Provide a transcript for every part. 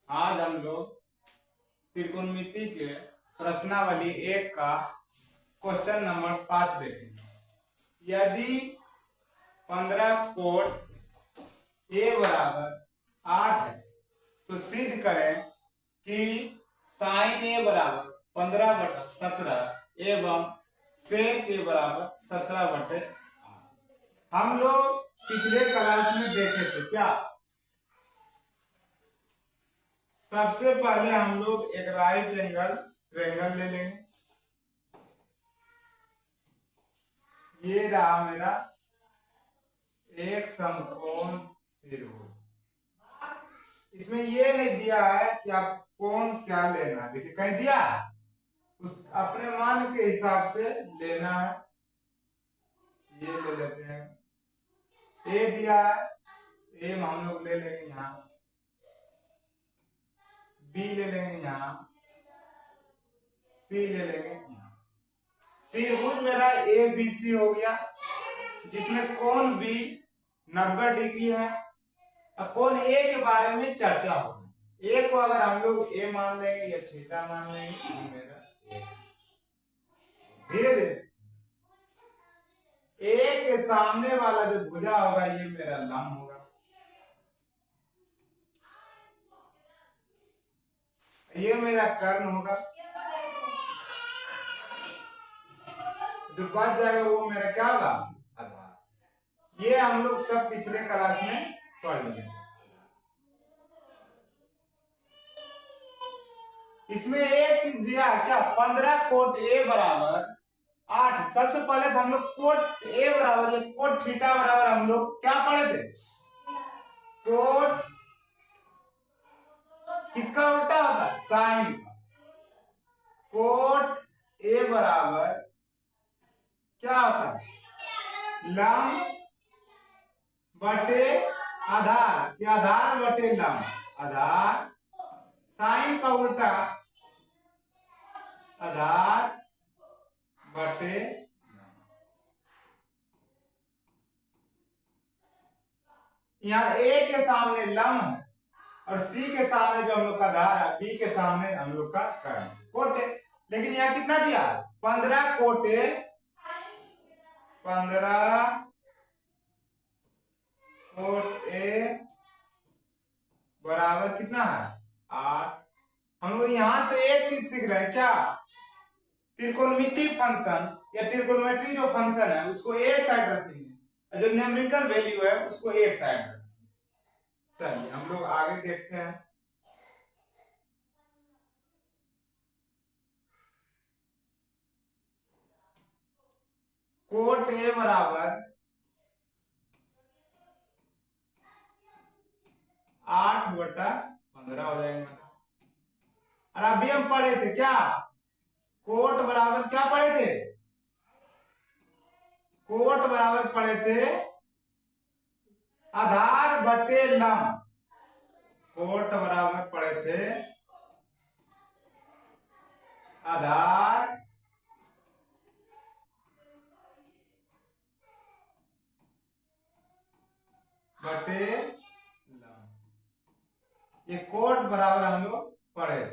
आज हम लोग त्रिकोणमिति के प्रश्नावली 1 का क्वेश्चन नंबर 5 देखेंगे। यदि 15 कोट ए बराबर 8 है तो सिद्ध करें कि साइन ए बराबर 15/17 एवं सेक ए बराबर 17/8। हम लोग पिछले क्लास में देखे थे क्या। सबसे पहले हम लोग एक राइट एंगल ट्रायंगल ले लेंगे। ये रहा मेरा एक समकोण त्रिभुज। इसमें ये नहीं दिया है कि आप कोण क्या लेना है, देखिए कहीं दिया है, उस अपने मान के हिसाब से लेना है। ये ले लेते हैं, ए दिया है, ए हम लोग ले लेंगे यहाँ, बी ले लेंगे यहाँ, सी ले लेंगे यहाँ। त्रिभुज मेरा ए बी सी हो गया, जिसमें कोण बी 90 डिग्री है। अब कोण ए के बारे में चर्चा होगी। ए को अगर हम लोग ए मान लेंगे या थीटा मान लेंगे, ये मेरा धीरे धीरे ए के सामने वाला जो भुजा होगा ये मेरा लंब होगा। ये मेरा कर्ण होगा। जो बच जाएगा वो मेरा क्या होगा, आधार। ये हम लोग सब पिछले क्लास में पढ़ लिए। इसमें एक चीज दिया है क्या, 15 कोट ए बराबर 8। सबसे पहले तो हम लोग कोट ए बराबर या कोट थीटा बराबर हम लोग क्या पढ़े थे, कोट किसका उल्टा होता है, साइन का। कोट ए बराबर क्या होता है, लंब बटे आधार, या आधार बटे लंब। आधार साइन का उल्टा आधार बटे यहाँ ए के सामने लंब है और सी के सामने जो हम लोग का आधार है, बी के सामने हम लोग का कर्ण कोटे। लेकिन यहाँ कितना दिया, 15 कोटे, 15 कोट ए बराबर कितना है 8। हम लोग यहां से एक चीज सीख रहे हैं क्या, त्रिकोणमिति फंक्शन या त्रिकोणमेट्री जो फंक्शन है उसको एक साइड रखेंगे, जो न्यूमेरिकल वैल्यू है उसको एक साइड रखेंगे। चलिए हम लोग आगे देखते हैं। कोट ए बराबर 8/15 हो जाएगा। और अभी हम पढ़े थे क्या, कोट बराबर क्या पढ़े थे, कोट बराबर पढ़े थे आधार बटे लंब। कोट बराबर पढ़े थे आधार बटे लंब। ये कोट बराबर हम लोग पढ़े।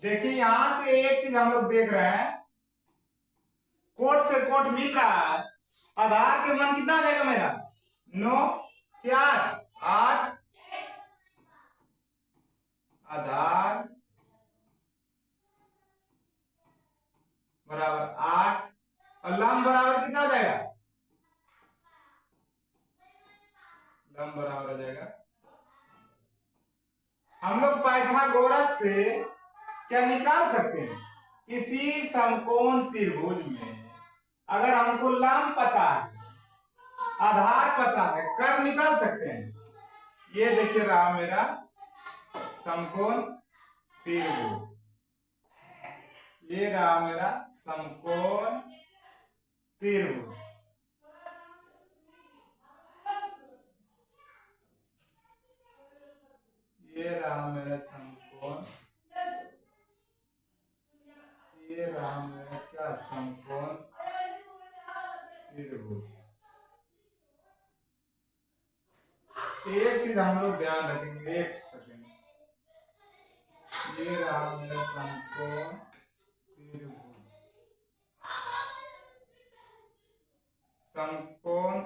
देखिए यहां से एक चीज हम लोग देख रहे हैं, कोट से कोट मिल रहा है। आधार के मान कितना आ जाएगा मेरा 9 क्या 8, आधार बराबर 8 और लंब बराबर कितना आ जाएगा, लंब बराबर आ जाएगा। हम लोग पाइथागोरस से क्या निकाल सकते हैं, किसी समकोण त्रिभुज में अगर हमको लंब पता है, आधार पता है, कर्व निकाल सकते हैं। ये देखिए रहा मेरा समकोण त्रिभुज, ये रहा मेरा समकोण त्रिभुज। ये रहा मेरा समकोण, ये रहा मेरा क्या समकोण त्रिभुज। एक चीज हम लोग ध्यान रखेंगे, एक सेकेंड। ये रहा मेरा समकोण त्रिभुज। समकोण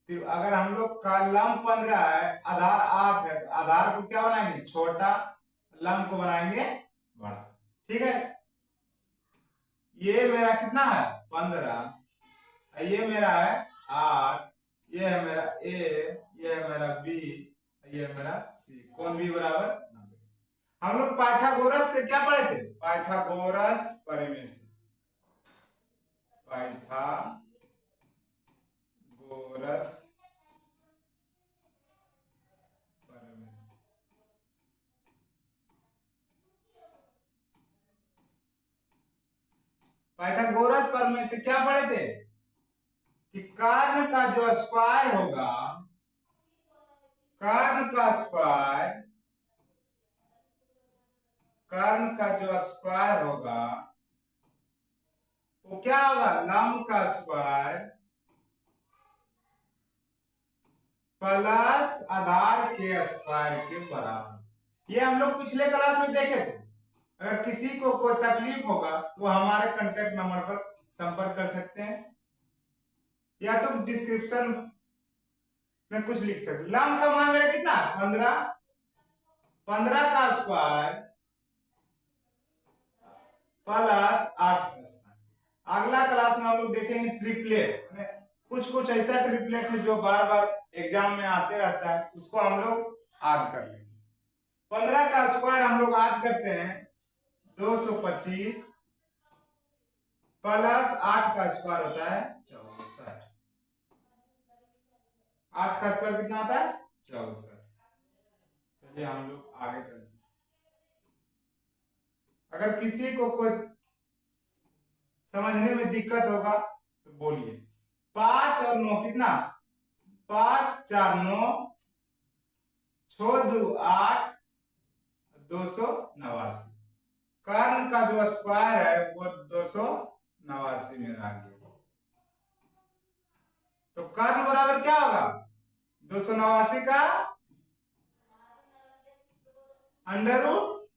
अगर हम लोग का लंब 15 है, आधार 8 है, तो आधार को क्या बनाएंगे? छोटा, लंब को बनाएंगे बड़ा। ठीक है, ये मेरा कितना है? 15, ये मेरा है 8, ये है मेरा ए, ये है मेरा बी, ये है मेरा सी। कोण बी बराबर 90। हम लोग पाइथागोरस से क्या पढ़े थे? पाइथागोरस प्रमेय से। पाइथागोरस प्रमेय। पाइथागोरस प्रमेय से क्या पढ़े थे? कि कर्ण का जो स्क्वायर होगा, कर्ण का स्क्वायर, कर्ण का जो स्क्वायर होगा वो क्या होगा? लंब का स्क्वायर प्लस आधार के स्क्वायर के बराबर। ये हम लोग पिछले क्लास में देखे थे। अगर किसी को कोई तकलीफ होगा तो हमारे कांटेक्ट नंबर पर संपर्क कर सकते हैं, या तो डिस्क्रिप्शन में कुछ लिख सकते। लंब का मान मेरा कितना? 15। 15 का स्क्वायर प्लस 8 का स्क्वायर। अगला क्लास में हम लोग देखेंगे ट्रिपलेट। कुछ कुछ ऐसा ट्रिपलेट है जो बार बार एग्जाम में आते रहता है, उसको हम लोग याद कर लेंगे। 15 का स्क्वायर हम लोग याद करते हैं 225 प्लस 8 का स्क्वायर होता है 64। 8 का स्क्वायर कितना होता है? 64। चलिए हम लोग आगे चलते हैं। अगर किसी को कोई समझने में दिक्कत होगा तो बोलिए। 5 और 9 कितना? 5 4 9 6 2 8 289। कर्ण का जो स्क्वायर है वो 289 में आ गया। तो कर्ण बराबर क्या होगा? 289 का अंडर रूट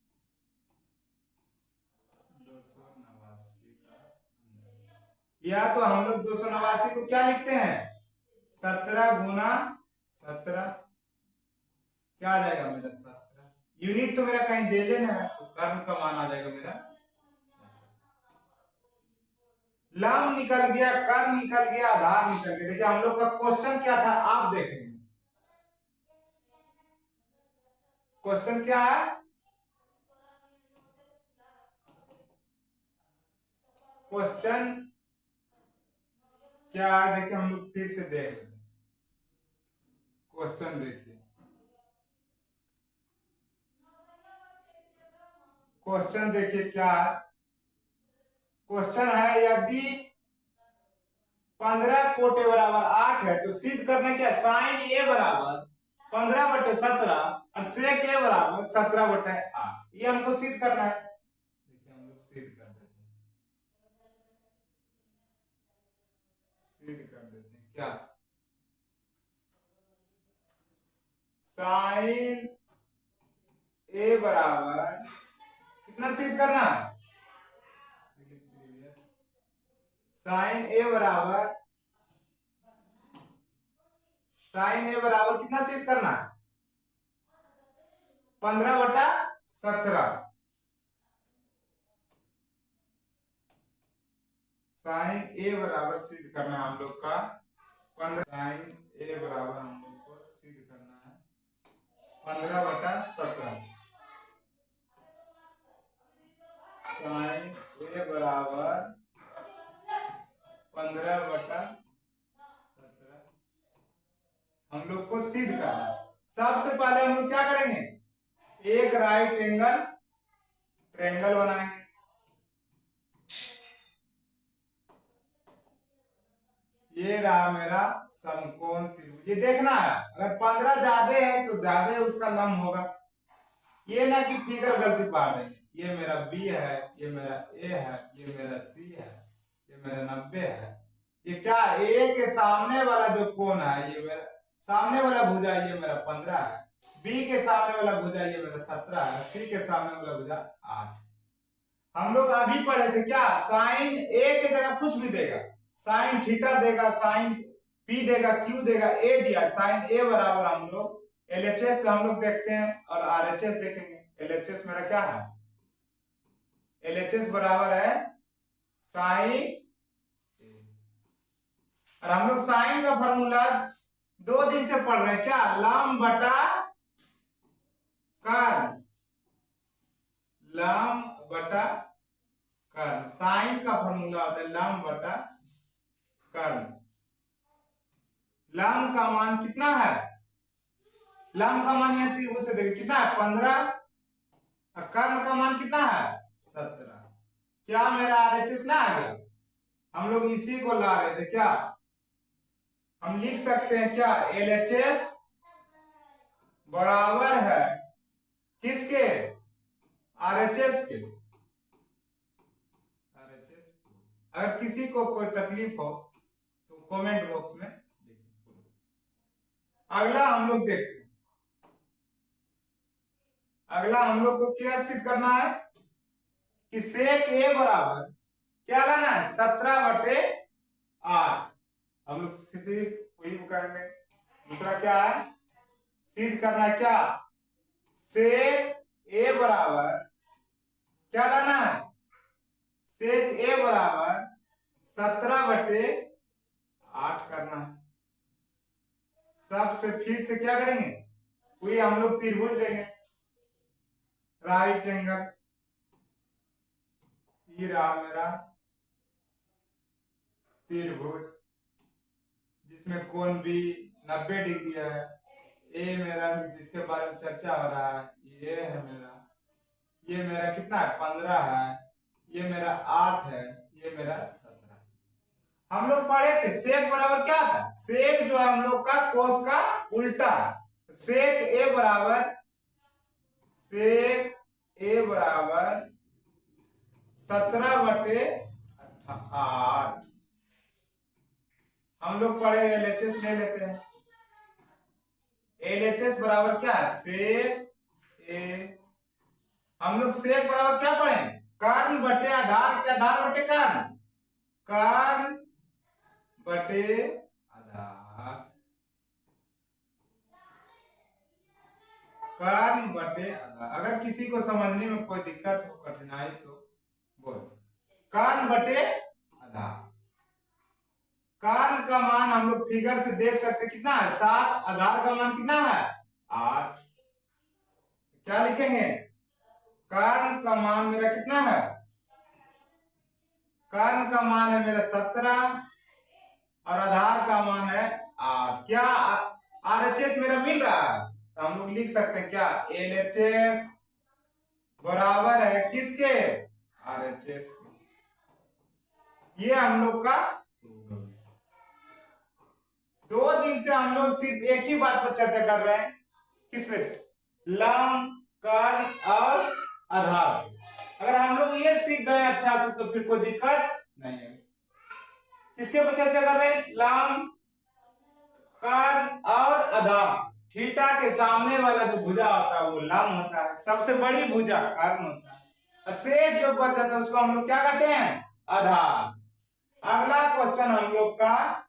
289 का, या तो हम लोग 289 को क्या लिखते हैं? 17 गुना 17। क्या आ जाएगा मेरा? 17। यूनिट तो मेरा कहीं दे लेना है, तो कर्ण का मान आ जाएगा मेरा। लंब निकल गया, कर्ण निकल गया, आधार निकल गया। देखिए हम लोग का क्वेश्चन क्या था, आप देखेंगे। क्वेश्चन क्या है? क्वेश्चन क्या है? देखिए हम लोग फिर से देख लें। क्वेश्चन देखिए, क्वेश्चन देखिए क्या है। क्वेश्चन है यदि 15 कोटे बराबर 8 है तो सिद्ध करने क्या? साइन ए बराबर 15/17 और सेक ए बराबर 17/8। ये हमको सिद्ध करना है। देखिए हम लोग सिद्ध कर देते हैं, सिद्ध कर देते हैं। क्या? साइन ए बराबर कितना सिद्ध करना है? साइन ए बराबर, साइन ए बराबर कितना सिद्ध करना है? 15/17। साइन ए बराबर सिद्ध करना है हम लोग का 15। साइन ए बराबर हम लोग को सिद्ध करना है 15/17। साइन ए बराबर 15/17 हम लोग को सिद्ध करना है। सबसे पहले हम लोग क्या करेंगे? एक राइट एंगल ट्रायंगल बनाएंगे। ये रहा मेरा समकोण त्रिभुज। ये देखना है, अगर 15 ज्यादा है तो ज्यादा उसका लंब होगा। ये ना कि फिगर गलती पा रहे हैं। ये मेरा बी है, ये मेरा ए है, ये मेरा सी है, ये मेरा 90 है, ये क्या, ए के सामने वाला जो कोण है ये मेरा सामने वाला भुजा, ये मेरा 15 है। बी के सामने वाला भुजा ये मेरा 17 है। सी के सामने वाला भुजा 8। हम लोग अभी पढ़े थे क्या, साइन ए की जगह कुछ भी देगा, साइन थीटा देगा, साइन पी देगा, क्यू देगा, ए दिया, साइन ए बराबर हम लोग एलएचएस हम लोग देखते हैं और आरएचएस देखेंगे। एलएचएस मेरा क्या है, एलएचएस बराबर है साइन, और हम लोग साइन का फॉर्मूला 2 दिन से पढ़ रहे हैं क्या, लंब बटा कर्ण, लंब बटा कर्ण। साइन का फॉर्मूला होता है लंब बटा कर्ण। लंब का मान कितना है, लंब का मान यहाँ त्रिभुज से देखिए कितना है 15, और कर्ण का मान कितना है 17। क्या मेरा आरएचएस ना आ गया, हम लोग इसी को ला रहे थे क्या, हम लिख सकते हैं क्या, एलएचएस बराबर है किसके, आरएचएस के। अगर किसी को कोई तकलीफ हो तो कमेंट बॉक्स में लिखिए। अगला हम लोग देखते हैं, अगला हम लोग को क्या सिद्ध करना है कि सेक ए बराबर क्या लाना है 17/8। हम लोग सिर्फ वही करेंगे। दूसरा क्या है, सिद्ध करना है क्या, सेक ए बराबर क्या लाना है, सेक ए बराबर 17/8 करना है। सबसे फिर से क्या करेंगे, कोई हम लोग त्रिभुज लेंगे, राइट एंगल, ये रहा मेरा त्रिभुज जिसमें कोण भी 90 डिग्री है। ए मेरा जिसके बारे में चर्चा हो रहा है ये है मेरा, ये मेरा कितना है 15 है, ये मेरा 8 है, ये मेरा 17। हम लोग पढ़े थे सेक बराबर क्या था, सेक जो है हम लोग का कोस का उल्टा है। सेक ए बराबर, सेक ए बराबर 17/8। हम लोग पढ़े एलएचएस ले लेते हैं। एलएचएस बराबर क्या है, सेक ए, हम लोग सेक बराबर क्या पढ़े, कर्ण बटे आधार, क्या आधार बटे कर्ण, कर्ण बटे आधार, कर्ण बटे आधार। अगर किसी को समझने में कोई दिक्कत हो, कठिनाई तो बोल, कर्ण बटे आधार। कर्ण का मान हम लोग फिगर से देख सकते कितना है 7, आधार का मान कितना है 8। क्या लिखेंगे, कर्ण का मान मेरा कितना है, कर्ण का मान है मेरा 17 और आधार का मान है 8। क्या आरएचएस मेरा मिल रहा है, तो हम लोग लिख सकते हैं क्या, एलएचएस बराबर है किसके, आरएचएस के। ये हम लोग का 2 दिन से हम लोग सिर्फ एक ही बात पर चर्चा कर रहे हैं, किस पे, लंब, कर्ण और आधार। अगर हम लोग ये सीख गए अच्छा से तो फिर कोई दिक्कत नहीं है। किसके ऊपर चर्चा कर रहे हैं, लंब, कर्ण और आधार। थीटा के सामने वाला जो भुजा होता है वो लंब होता है, सबसे बड़ी भुजा कर्ण होता है, शेष जो बच जाता है उसको हम लोग क्या कहते हैं, आधार। अगला क्वेश्चन हम लोग का,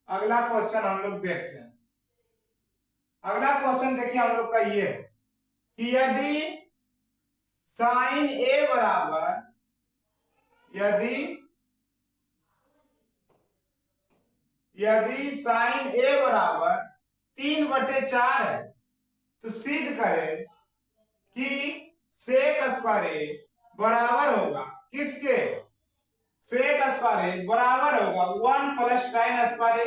अगला क्वेश्चन हम लोग देखते हैं। अगला क्वेश्चन देखिए हम लोग का ये है कि साइन ए बराबर, यदि साइन ए बराबर 3/4 है तो सिद्ध करें कि सेक स्क्वायर ए बराबर होगा किसके, सेक स्क्वायर ए बराबर होगा 1 + tan स्क्वायर ए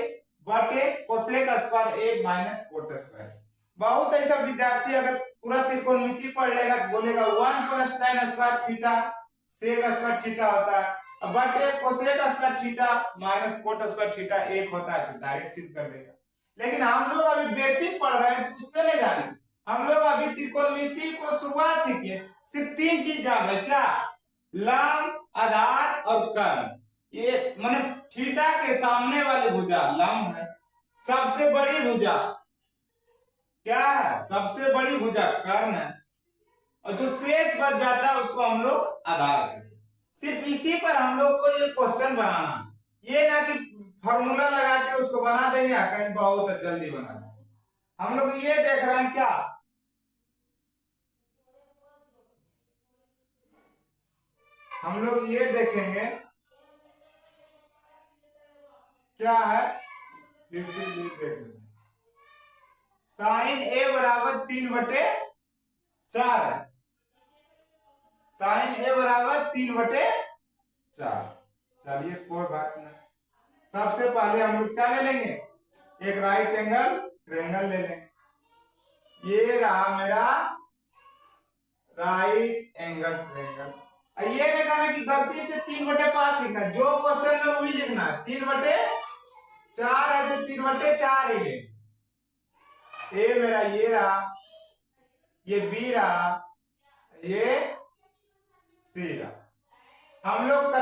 बटे cosec square A minus cot square. बहुत ऐसा विद्यार्थी अगर पूरा त्रिकोणमिति पढ़ लेगा तो बोलेगा 1 + tan square theta sec square theta होता है, बटे cosec square theta minus cot square theta 1 होता है, तो डायरेक्ट सिद्ध कर देगा। लेकिन हम लोग अभी बेसिक पढ़ रहे हैं तो उस पे नहीं जाने, हम लोग अभी त्रिकोणमिति को शुरुआत ही किए, सिर्फ 3 चीज जान रहे, क्या, लंब, आधार और कर्ण। ये माने थीटा के सामने वाली भुजा लंब है। सबसे बड़ी भुजा क्या है? सबसे बड़ी भुजा कर्ण है। और जो शेष बच जाता है उसको हम लोग आधार करेंगे। सिर्फ इसी पर हम लोग को ये क्वेश्चन बनाना है, ये ना कि फॉर्मूला लगा के उसको बना देंगे कहीं बहुत जल्दी बना देंगे। हम लोग ये देख रहे हैं क्या, हम लोग ये देखेंगे क्या है, फिर से ये देखेंगे साइन ए बराबर 3/4 है। साइन ए बराबर 3/4। चलिए कोई बात नहीं। सबसे पहले हम लोग क्या ले लेंगे, एक राइट एंगल ट्रायंगल ले लेंगे। ये रहा मेरा राइट एंगल ट्रायंगल। ये लिखना कि गलती से 3/5 लिखना, जो क्वेश्चन में वही लिखना है। 3/4 है तो 3/4 ही ले। ए मेरा ये रहा, ये बी रहा, ये सी रहा। हम लोग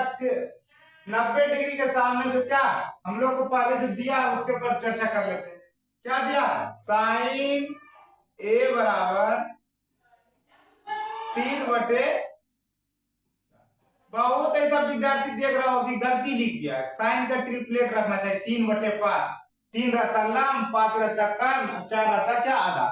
90 डिग्री के सामने जो क्या हम लोग को पहले जो दिया है उसके ऊपर चर्चा कर लेते हैं। क्या दिया? साइन ए बराबर 3/, बहुत ऐसा विद्यार्थी देख रहा हो कि गलती लिख दिया, साइन का ट्रिपलेट रखना चाहिए 3/5। 3 रहता लंब, 5 रहता कर्ण, 4 रहता क्या आधा।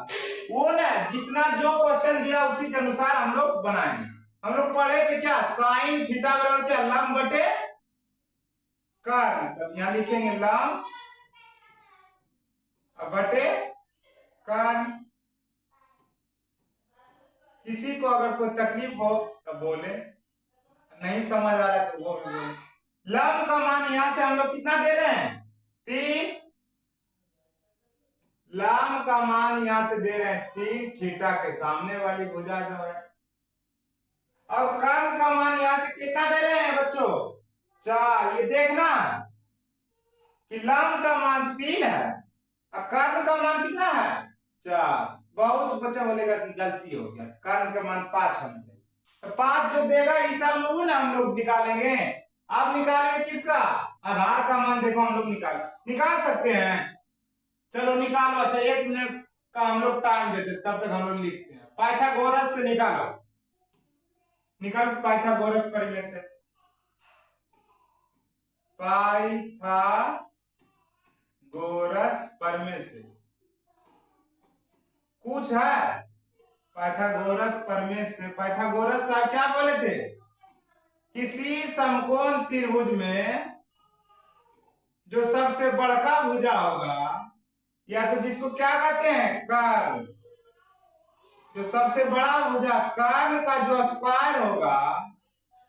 वो ना जितना जो क्वेश्चन दिया उसी के अनुसार हम लोग बनाएंगे। हम लोग पढ़े थे क्या, साइन थीटा बराबर क्या, लंब बटे कर्ण। तब यहां लिखेंगे लंब बटे कर्ण। किसी को अगर कोई तकलीफ हो तो बोले, नहीं समझ आ रहा है तो वो भी बोले। लंब का मान यहां से हम लोग कितना दे रहे हैं, 3। लंब का मान यहां से दे रहे हैं 3, थीटा के सामने वाली भुजा जो है। और कर्ण का मान यहां से कितना दे रहे हैं बच्चों, 4। ये देखना कि लंब का मान 3 है और कर्ण का मान कितना है, 4। बहुत बच्चा बोलेगा कि गलती हो गया, कर्ण का मान 5 होना चाहिए। तो 5 जो देगा हिसाब में ना हम लोग निकालेंगे। अब निकालेंगे किसका, आधार का मान। देखो हम लोग निकाल सकते हैं। चलो निकालो। अच्छा 1 मिनट का हम लोग टाइम देते, तब तक हम लोग लिखते हैं। पाइथागोरस से निकालो, निकाल पाइथागोरस परिमेय से। पाइथागोरस परिमेय से कुछ है, पाइथागोरस परिमेय से। पाइथागोरस साहब क्या बोले थे, किसी समकोण त्रिभुज में जो सबसे बड़का भुजा होगा, या तो जिसको क्या कहते हैं कर्ण, जो सबसे बड़ा भुजा कर्ण का जो स्क्वायर होगा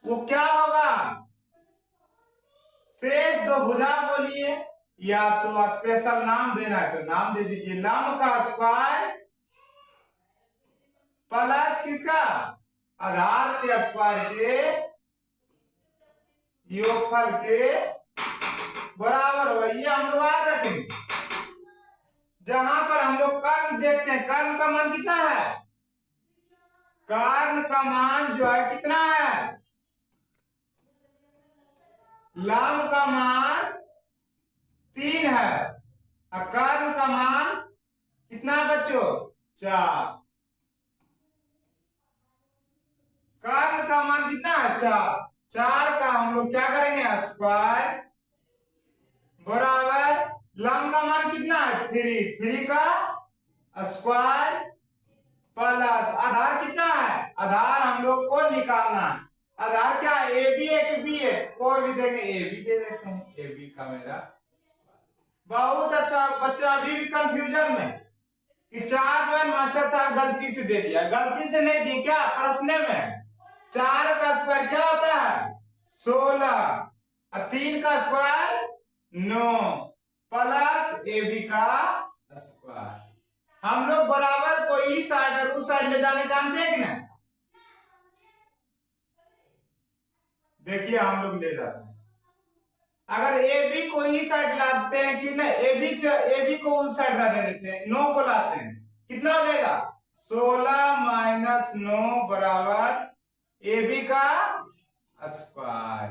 वो क्या होगा, शेष 2 भुजा बोलिए, या तो स्पेशल नाम देना है तो नाम दे दीजिए। लंब का स्क्वायर प्लस किसका, आधार के स्क्वायर के योगफल के बराबर होगा। ये हम लोग याद रखेंगे। जहां पर हम लोग कर्ण देखते हैं, कर्ण का मान कितना है, कर्ण का मान जो है कितना है, लंब का मान 3 है और कर्ण का मान कितना बच्चों, 4। कर्ण का मान कितना है, 4। 4 का हम लोग क्या करेंगे, स्क्वायर बराबर लंब का मान कितना है, 3। 3 का स्क्वायर प्लस आधार कितना है, आधार हम लोग को निकालना है। आधार क्या है, ए बी है कि बी है, कोई भी देंगे, ए बी दे देते हैं। ए बी का मेरा बहुत अच्छा। बच्चा अभी भी कंफ्यूजन में कि 4 जो है मास्टर साहब गलती से दे दिया, गलती से नहीं दी क्या, प्रश्न में 4 का स्क्वायर क्या होता है, 16 और 3 का स्क्वायर 9 प्लस ए बी का स्क्वायर। हम लोग बराबर को इस साइड और उस साइड ले जाने जानते हैं कि नहीं, देखिए हम लोग ले जाते हैं। अगर ए बी को इस साइड लाते हैं कि नहीं, ए बी को उस साइड लाने देते हैं, 9 को लाते हैं, कितना हो जाएगा, 16 - 9 बराबर ए बी का स्क्वायर।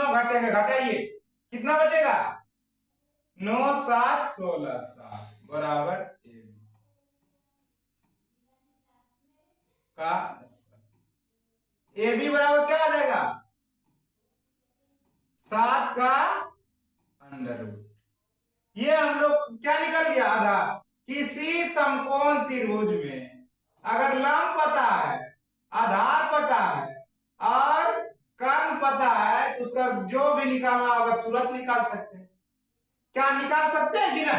हम घटेंगे, घटाइए कितना बचेगा 9 7 16 7 बराबर का ए बी बराबर क्या आ जाएगा 7 का अंडर रूट। ये हम लोग क्या निकल गया आधार। किसी समकोण त्रिभुज में अगर लंब पता है, आधार पता है और कर्ण पता है तो उसका जो भी निकालना होगा तुरंत निकाल सकते हैं। क्या निकाल सकते हैं कि ना,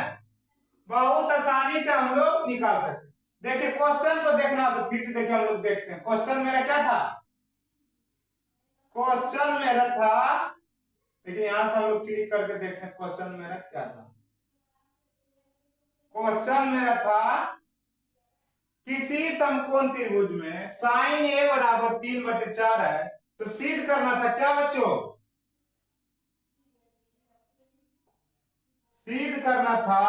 बहुत आसानी से हम लोग निकाल सकते हैं। देखिए क्वेश्चन को देखना तो फिर से देखिए हम लोग देखते हैं। क्वेश्चन मेरा क्या था, क्वेश्चन मेरा था, देखिए यहां से हम लोग क्लिक करके देखते हैं क्वेश्चन मेरा क्या था। क्वेश्चन मेरा था किसी समकोण त्रिभुज में साइन ए बराबर 3/4 है तो सिद्ध करना था क्या बच्चों, सिद्ध करना था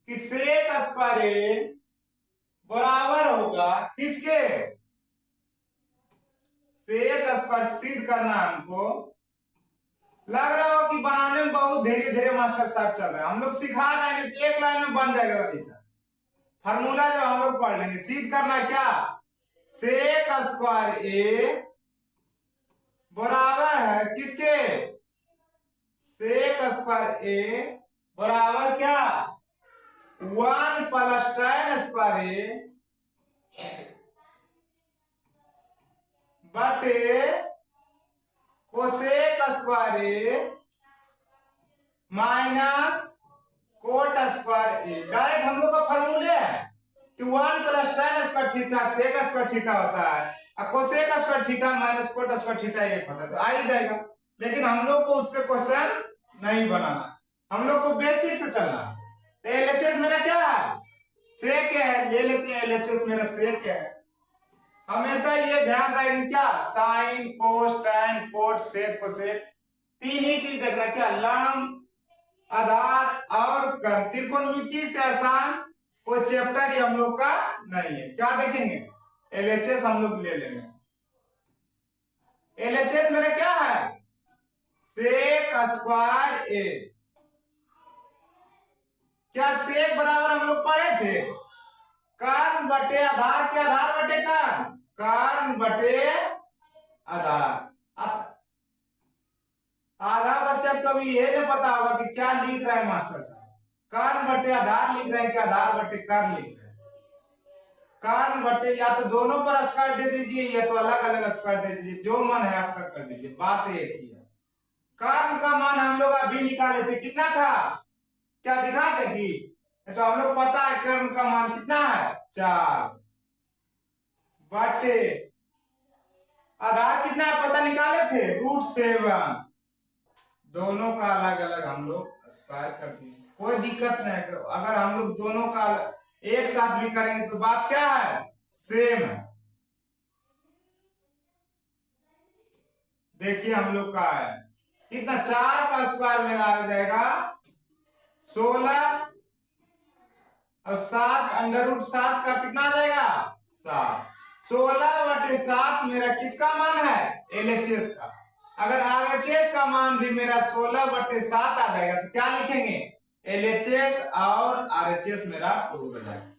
कि सेक स्क्वायर ए बराबर होगा किसके, सेक स्क्वायर सिद्ध करना हमको। लग रहा हो कि बनाने में बहुत धीरे धीरे मास्टर साहब चल रहे हैं, हम लोग सिखा रहे हैं तो एक लाइन में बन जाएगा ऐसा फार्मूला जो हम लोग पढ़ लेंगे। सिद्ध करना क्या, सेक स्क्वायर ए बराबर है किसके, सेक स्क्वायर ए बराबर क्या 1 + tan स्क्वायर ए बटे cosec square A minus cot square A. Direct हम लोग का फॉर्मूले है कि 1 + tan square theta sec square theta होता है और cosec square theta minus cot square theta एक होता है, तो आ ही जाएगा। लेकिन हम लोग को उस पे क्वेश्चन नहीं बनाना, हम लोग को बेसिक से चलना है। तो एलएचएस मेरा क्या है, सेक है, ले लेते हैं एलएचएस मेरा सेक है। हमेशा ये ध्यान रखेंगे क्या, sine cos tan cot sec cosec तीन ही चीज देखना, क्या लंब आधार और कर्ण। त्रिकोणमिति से आसान कोई चैप्टर ही हम लोग का नहीं है। क्या देखेंगे, एलएचएस हम लोग ले लेंगे। एलएचएस मेरा क्या है, सेक स्क्वायर ए। क्या सेक बराबर हम लोग पढ़े थे कर्ण बटे आधार के आधार बटे कर्ण, कर्ण बटे आधार। आधा बच्चा कभी ये नहीं पता होगा कि क्या लिख रहा है मास्टर साहब, कर्ण बटे आधार लिख रहे हैं कि आधार बटे कर्ण लिख रहे हैं। कर्ण बटे या तो दोनों पर स्क्वायर दे दीजिए या तो अलग अलग स्क्वायर दे दीजिए, जो मन है आपका कर दीजिए, बात एक ही है। कर्ण का मान हम लोग अभी निकाले थे, कितना था, क्या दिखा देगी, तो हम लोग पता है कर्ण का मान कितना है 4 बटे आधार कितना है पता निकाले थे √7। दोनों का अलग अलग हम लोग स्क्वायर कर दिए, कोई दिक्कत नहीं है। अगर हम लोग दोनों का एक साथ भी करेंगे तो बात क्या है, सेम है। देखिए हम लोग का है कितना, 4 का स्क्वायर मेरा आ जाएगा 16 और 7 √7 का कितना आ जाएगा 7। 16/7 मेरा किसका मान है, एलएचएस का। अगर आरएचएस का मान भी मेरा 16/7 आ जाएगा तो क्या लिखेंगे, एलएचएस और आरएचएस मेरा प्रूव हो जाएगा।